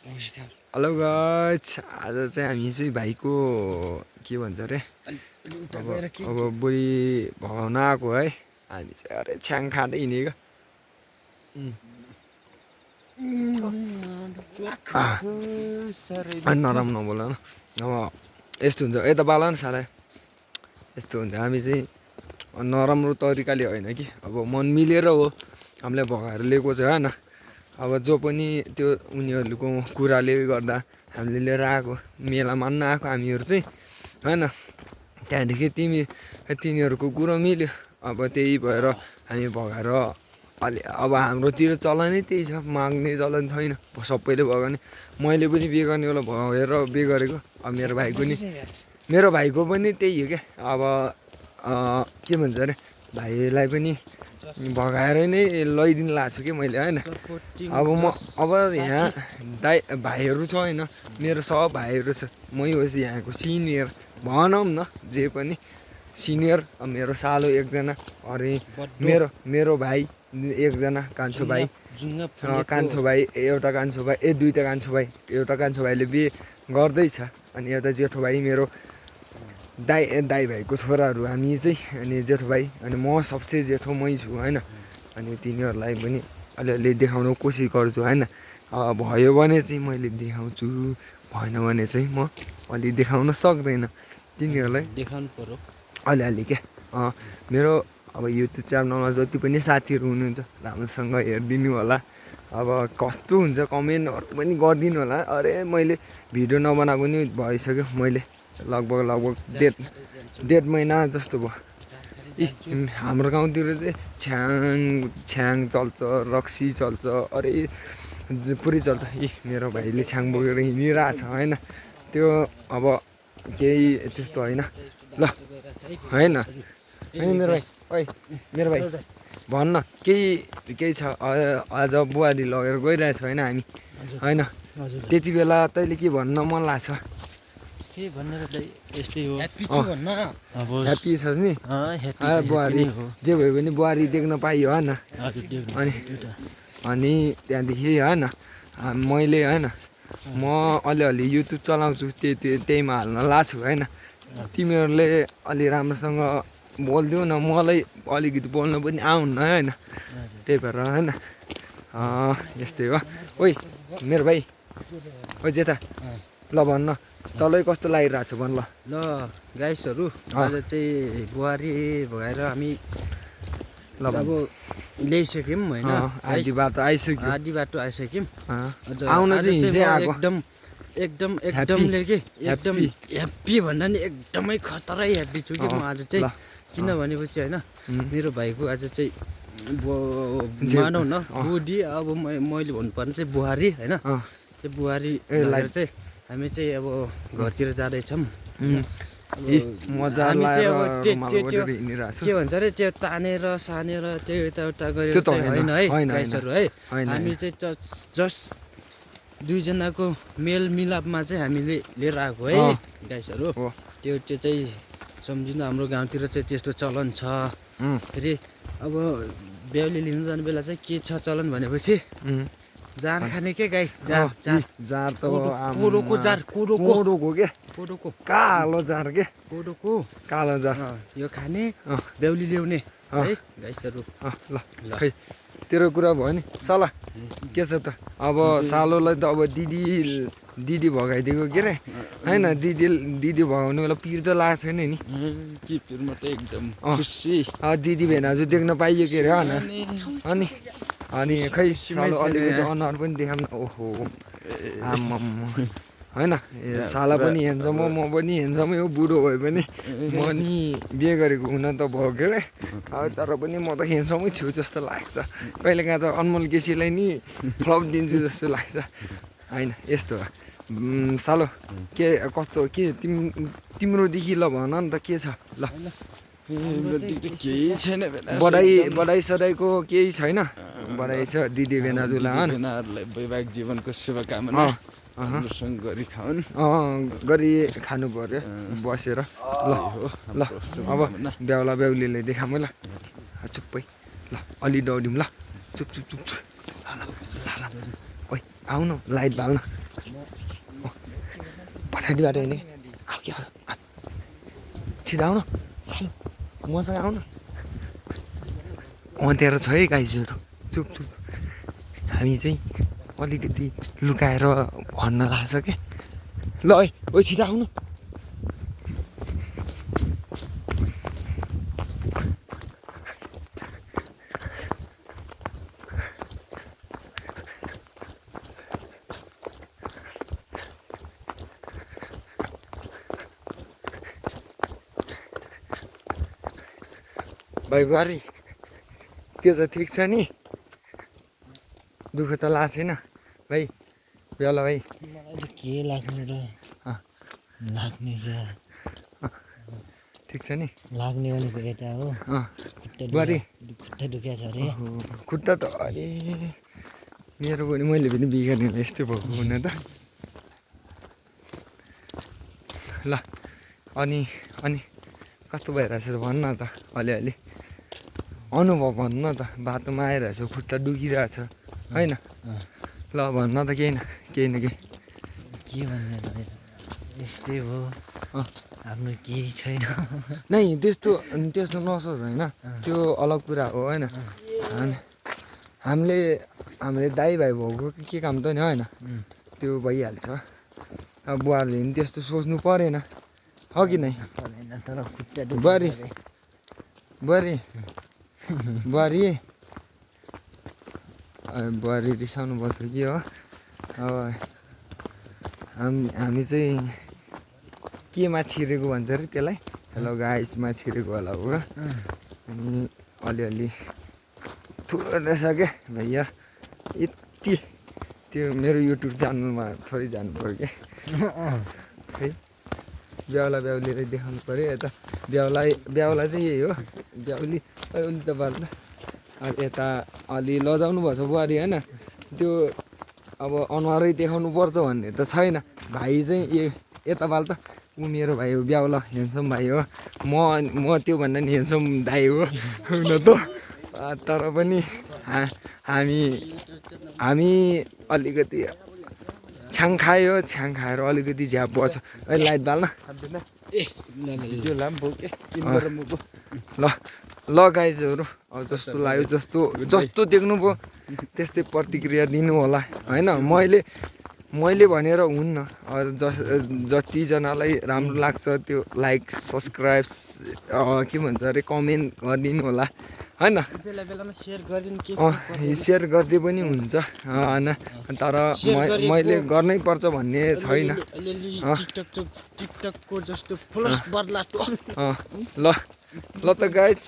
Hello guys, आज चाहिँ हामी चाहिँ भाइको के भन्छ अरे अब बुढी भगाउन आएको है। हामी चाहिँ अरे छ्याङ खाँदै हिँडेको। नराम्रो नबोल न, अब यस्तो हुन्छ यता बाल न साला। यस्तो हुन्छ, हामी चाहिँ नराम्रो तरिकाले होइन कि अब मन मिलेर हो हामीलाई भगाएर ल्याएको छ होइन। अब जो पनि त्यो उनीहरूको कुराले गर्दा हामीले लिएर आएको, मेला मान्न आएको हामीहरू चाहिँ होइन। त्यहाँदेखि तिनीहरूको कुरो मिल्यो, अब त्यही भएर हामी भगाएर अलि अब हाम्रोतिर चलनै त्यही छ, माग्ने चलन छैन, सबैले भगाउने। मैले पनि बिहे गर्ने बेला भगाएर बिहे गरेको। अब मेरो भाइको पनि त्यही हो क्या। अब के भन्छ अरे भाइलाई पनि भगाएर नै लैदिन लाग्छु कि मैले होइन। अब यहाँ भाइहरू छ होइन, मेरो सब भाइहरू छ। मै होस् यहाँको सिनियर भनौँ न, जे पनि सिनियर। मेरो सालो एकजना, अरे मेरो भाइ एकजना कान्छो भाइ, एउटा कान्छो भाइ दुईवटा कान्छो भाइ। एउटा कान्छो भाइले बिहे गर्दैछ, अनि एउटा जेठो भाइ मेरो दाइ भाइको छोराहरू हामी चाहिँ, अनि जेठो भाइ, अनि म सबसे जेठो मै छु होइन। अनि तिनीहरूलाई पनि अलिअलि देखाउनु कोसिस गर्छु होइन। भयो भने चाहिँ मैले देखाउँछु, भएन भने चाहिँ म अलि देखाउन सक्दैन। तिनीहरूलाई देखाउनु पर्यो अलिअलि क्या। मेरो अब युट्युब च्यानलमा जति पनि साथीहरू हुनुहुन्छ राम्रोसँग हेरिदिनु होला। अब कस्तो हुन्छ कमेन्टहरू पनि गरिदिनु होला। अरे मैले भिडियो नबनाएको नि भइसक्यो, मैले लगभग डेढ महिना जस्तो भयो। हाम्रो गाउँतिर चाहिँ छ्याङ चल्छ, रक्सी चल्छ, अरे पुरै चल्छ। मेरो भाइले छ्याङ बोकेर हिँडिरहेछ होइन। त्यो अब केही त्यस्तो होइन ल होइन। मेरो भाइ भन्न केही छ। आज बुहारी लगेर गइरहेछ होइन हामी होइन। त्यति बेला तैँले के भन्न मन लाग्छ? के भनेर यस्तै हो, ह्याप्पी छस् नि बुहारी, जे भयो भने बुहारी देख्न पाइयो होइन। अनि त्यहाँदेखि होइन मैले होइन म अलिअलि युट्युब चलाउँछु, त्यहीमा हाल्न लाग्छु होइन। तिमीहरूले अलि राम्रोसँग बोलिदेऊ न, मलाई अलिकति बोल्नु पनि आउन्न होइन। त्यही भएर होइन यस्तै हो। ओइ मेरो भाइ, ओ जेठा, ल भन्न तँलाई कस्तो लागिरहेछ भन् ल। गाइसहरू, आज चाहिँ बुहारी भगाएर हामी अब ल्याइसक्यौँ होइन। आधी बाटो आइसक्यौँ। आउन चाहिँ एकदमले के एकदम ह्याप्पी भन्दा नि एकदमै खतरै ह्याप्पी छु कि म आज चाहिँ। किन भनेपछि होइन, मेरो भाइको आज चाहिँ मानौ न बुढी, अब मैले भन्नुपर्ने चाहिँ बुहारी होइन। त्यो बुहारी लगेर चाहिँ हामी चाहिँ अब घरतिर जाँदैछौँ। हामी चाहिँ अब त्यो के भन्छ अरे त्यो तानेर सानेर त्यो यताउता गरेर चाहिँ होइन है गाइसहरू है। हामी चाहिँ जस्ट दुईजनाको मेल मिलापमा चाहिँ हामीले लिएर आएको है गाइसहरू। त्यो चाहिँ सम्झिनु, हाम्रो गाउँतिर चाहिँ त्यस्तो चलन छ। फेरि अब बेहुली लिनु जाने बेला चाहिँ के छ चलन भनेपछि जार खाने के गाइस, जार त कोडोको जार, कोडोको के कोडोको कालो जार के कोडोको कालो जार यो खाने, बेहुली ल्याउने है गाइसहरू। ल खै तेरो कुरा भयो नि साला। के छ त अब सालोलाई त अब दिदी भगाइदिएको के अरे होइन। दिदी भगाउने बेला पिर त लागेको छैन नि कि पिरमा त एकदम खुसी। दिदी भेनाजु देख्न पाइयो के अरे होइन। अनि खै सालो अलिकति अनुहार पनि देखाउँ न। ओहो आम्मा होइन, साला पनि हेर्छम, म पनि हेर्छमै हो। बुढो भए पनि म नि बिहे गरेको हुन त भयो के अरे, तर पनि म त हेर्छमै छु जस्तो लाग्छ। कहिलेकाहीँ त अनमोल केसीलाई नि फ्लप दिन्छु जस्तो लाग्छ होइन। यस्तो हो सालो। के कस्तो के तिम्रोदेखि ल भन नि त के छ ल। केही छैन, बधाई सधाईको केही छैन? बधाई छ दिदी भेनाजुलाई वैवाहिक जीवनको शुभकामना गरी खाउन्, गरी खानु पर्यो बसेर। ल अब बेहुला बेहुलीलाई देखाउँ ल चुप्पै। ल अलि दौड्यौँ ल, चुप। ओइ आउनु लाइट बाल्न। पछाडिबाट हिँड्ने आऊ कि छिटो आउनु सानो मसँग आउनु अँध्यारो छ है गाइजहरू चुप चुप हामी चाहिँ अलिकति लुकाएर भन्न लाग्छ क्या ल है ओ छिटो आउनु भाइ बुहारी के छ ठिक छ नि दुःख त लाग्छ छैन भाइ बेला भाइ मलाई त के लाग्ने र लाग्ने छ ठिक छ नि लाग्ने भनेको यता हो बुहारी खुट्टा दुख्या छ अरे खुट्टा त अरे मेरो पनि मैले पनि बिगार्ने यस्तै भएको हुन त ल अनि अनि कस्तो भइरहेछ त भन्न त अलिअलि अनुभव भन्नु न त बाटोमा आइरहेछ खुट्टा दुखिरहेछ होइन ल भन्न त केही न केही के भन्ने त यस्तै हो आफ्नो केही छैन नै त्यस्तो नसोच होइन त्यो अलग कुरा हो होइन हामीले दाइ भाइ भएको के काम त नि होइन त्यो भइहाल्छ अब बुहारले पनि त्यस्तो सोच्नु परेन हो कि नै तर खुट्टा बुहारी बुहारी रिसाउनु पर्छ कि हो अब हामी चाहिँ केमा छिरेको भन्छ अरे त्यसलाई हेलो गाइसमा छिरेको होला हो अनि अलिअलि थुप्रो रहेछ क्या भैया यति त्यो मेरो युट्युब च्यानलमा थोरै जानु पऱ्यो क्या है ब्याउला ब्याउलीलाई देखाउनु पऱ्यो यता ब्याउला चाहिँ यही हो ब्याउली उल्टी त बाल यता अलि लजाउनु भएको छ बुहारी होइन त्यो अब अनुहारै देखाउनु पर्छ भन्ने त छैन भाइ चाहिँ यता बाल त ऊ मेरो भाइ हो ब्याउला ह्यान्डसम भाइ हो म त्योभन्दा नि ह्यान्डसम दाइ हो हुन त तर पनि हामी अलिकति छ्याङ खाएर अलिकति झ्याप पर्छ अहिले लाइट बाल्न ल गाइजहरू अब जस्तो लाग्यो जस्तो देख्नुभयो त्यस्तै प्रतिक्रिया दिनु होला होइन मैले भनेर हुन्न जतिजनालाई राम्रो लाग्छ त्यो लाइक सब्सक्राइब के भन्छ अरे कमेन्ट गरिदिनु होला होइन सेयर गर्दै पनि हुन्छ होइन तर मैले गर्नै पर्छ भन्ने छैन ल त गाइज